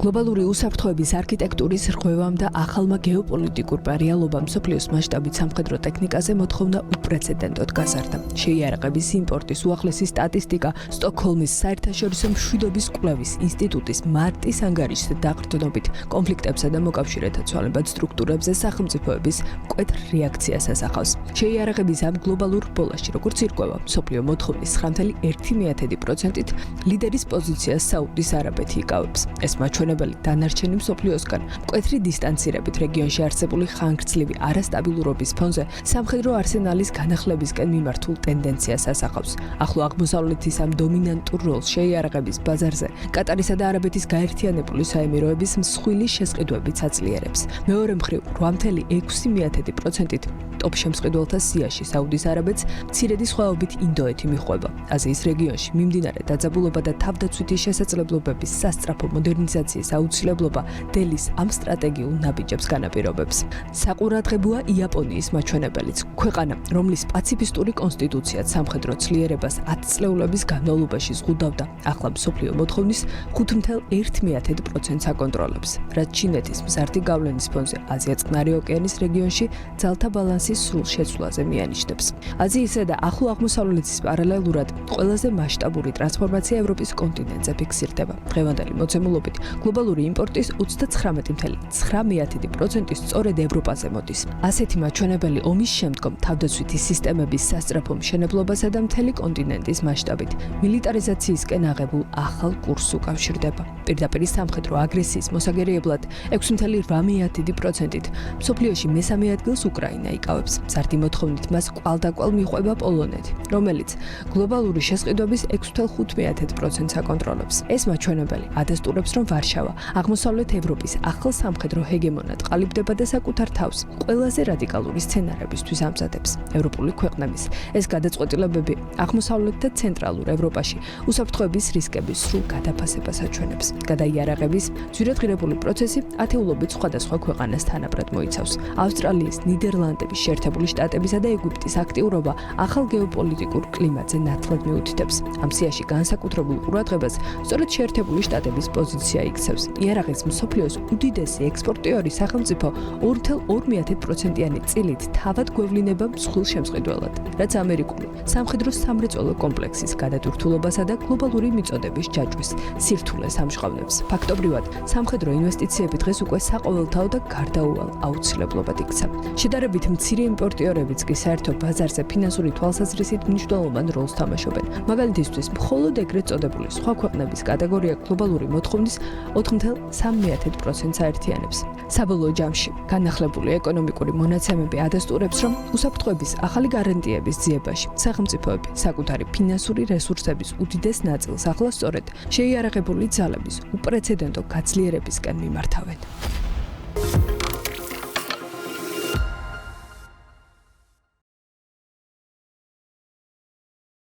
Globალური უსაფრთხოების არქიტექტურის რღვევამ და ახალმა გეოპოლიტიკურ რეალობამ მსოფლიოს მასშტაბით სამხედრო ტექნიკაზე მოთხოვნა უპრეცედენტოდ გაზარდა. შეიარაღების იმპორტის უახლესი სტატისტიკა სტოკჰოლმის საერთაშორისო მშვიდობის კვლევის ინსტიტუტის მარტის ანგარიშზე დაყრდნობით კონფლიქტებსა და მოკავშირეთა ცვალებად სტრუქტურებზე სახელმწიფოების მკვეთრ რეაქციას ასახავს. შეიარაღების ამ გლობალურ ბოლაში, როგორც ირკვევა, მსოფლიო მოთხოვნის 9.1%-ით ლიდერის პოზიციას საუდის არაბეთი იკავებს. ეს მაჩვენებელი დანარჩენი მსოფლიოსგან მკვეთრი დისტანცირებით რეგიონში არსებული ხანგრძლივი არასტაბილურობის ფონზე სამხედრო არსენალის განახლებისკენ მიმართულ ტენდენციას ასახავს. ახლო აღმოსავლეთის ამ დომინანტურ როლს შეიარაღების ბაზარზე კატარისა და არაბეთის გაერთიანებული საემიროების მსხვილი შესყიდვებიც აძლიერებს. მეორე მხრივ 8.6%-ით ტოპ შემსყიდველთა სიაში საუდის არაბეთს მცირედი სხვაობით ინდოეთი მიჰყვება. აზიის რეგიონში მიმდინარე დაძაბულობა და თავდაცვითი შესაძლებლობების სასწრაფო მოდერნიზაციის აუცილებლობა დელის ამ სტრატეგიულ ნაბიჯებს განაპირობებს. საყურადღებოა იაპონიის მაჩვენებელიც. ქვეყანა, რომლის პაციფისტური კონსტიტუციაც სამხედრო ძლიერებას 10 წლეულების განმავლობაში ზღუდავდა, ახლა მსოფლიო მოთხოვნის 5.1%-ს აკონტროლებს, რაც ჩინეთის მზარდი გავლენის ფონზე აზია-წყნარი ოკეანის რეგიონში ძალთა ბალანსის სრულ შეცვლაზე მიანიშნებს. აზიისა და ახლო აღმოსავლეთის პარალელურად ყველაზე მასშტაბური ტრანსფორმაცია ევროპის კონტინენტზე ფიქსირდება. დღევანდელი მოცემულობით გლობალური იმპორტის 39.9%-ი სწორედ ევროპაზე მოდის. ასეთი მაჩვენებელი ომის შემდგომ თავდაცვითი სისტემების სასწრაფო მშენებლობასა და მთელი კონტინენტის მასშტაბით მილიტარიზაციისკენ აღებულ ახალ კურსს უკავშირდება. პირდაპირ სამხედრო აგრესიის მოსაგერიებლად 6.8%-ით მსოფლიოში მესამე ადგილს უკრაინა იკავებს. მზარდი მოთხოვნით მას კვალდაკვალ მიჰყვება პოლონეთი, რომელიც გლობალური შესყიდვების 6.5%-ს აკონტროლებს. ეს მაჩვენებელი ადასტურებს, რომ ვარშავა აღმოსავლეთ ევროპის ახალ სამხედრო ჰეგემონად ყალიბდება და საკუთარ თავს ყველაზე რადიკალური სცენარებისთვის ამზადებს. ევროპული ქვეყნების ეს გადაწყვეტილებები აღმოსავლეთ და ცენტრალურ ევროპაში უსაფრთხოების რისკების სრულ გადაფასებას აჩვენებს. გადაიარაღების ძვირადღირებული პროცესი ათეულობით სხვადასხვა ქვეყანას თანაბრად მოიცავს. ავსტრალიის, ნიდერლანდების, შეერთებული შტატებისა და ეგვიპტის აქტიურობა ახალ გეოპოლიტიკურ კლიმატზე ნათლად მიუთითებს. ამ სიაში განსაკუთრებულ ყურადღებას სწორედ შეერთებული შტატების პოზიცია იქცევს. იარაღის მსოფლიოს უდიდესი ექსპორტიორი სახელმწიფო 2.2%-იანი წილით თავად გვევლინება მსხვილ შემსყიდველად, რაც ამერიკული სამხედრო სამრეწველო კომპლექსის გადატვირთულობასა და გლობალური მიწოდების ჯაჭვის სირთულეს ამჟღავნებს. ფაქტობრივად, სამხედრო ინვესტიციები დღეს უკვე საყოველთაო და გარდაუვალ აუცილებლობად იქცა. შედარებით მცირე იმპორტიორებიც კი საერთო ბაზარზე ფინანსური თვალსაზრისით მნიშვნელოვან როლს თამაშობენ. მაგალითისთვის, მხოლოდ ეგრეთ წოდებული სხვა ქვეყნების კატეგორია გლობალური მოთხოვნის 4.3%-ს აერთიანებს. საბოლოო ჯამში, განახლებული ეკონომიკური მონაცემები ადასტურებს, რომ უსაფრთხოების ახალი გარანტიების ძიებაში სახელმწიფოები საკუთარი ფინანსური რესურსების უდიდეს ნაწილს ახლა სწორედ შეიარაღებული ძალების უპრეცედენტო გაძლიერებისკენ მიმართავენ.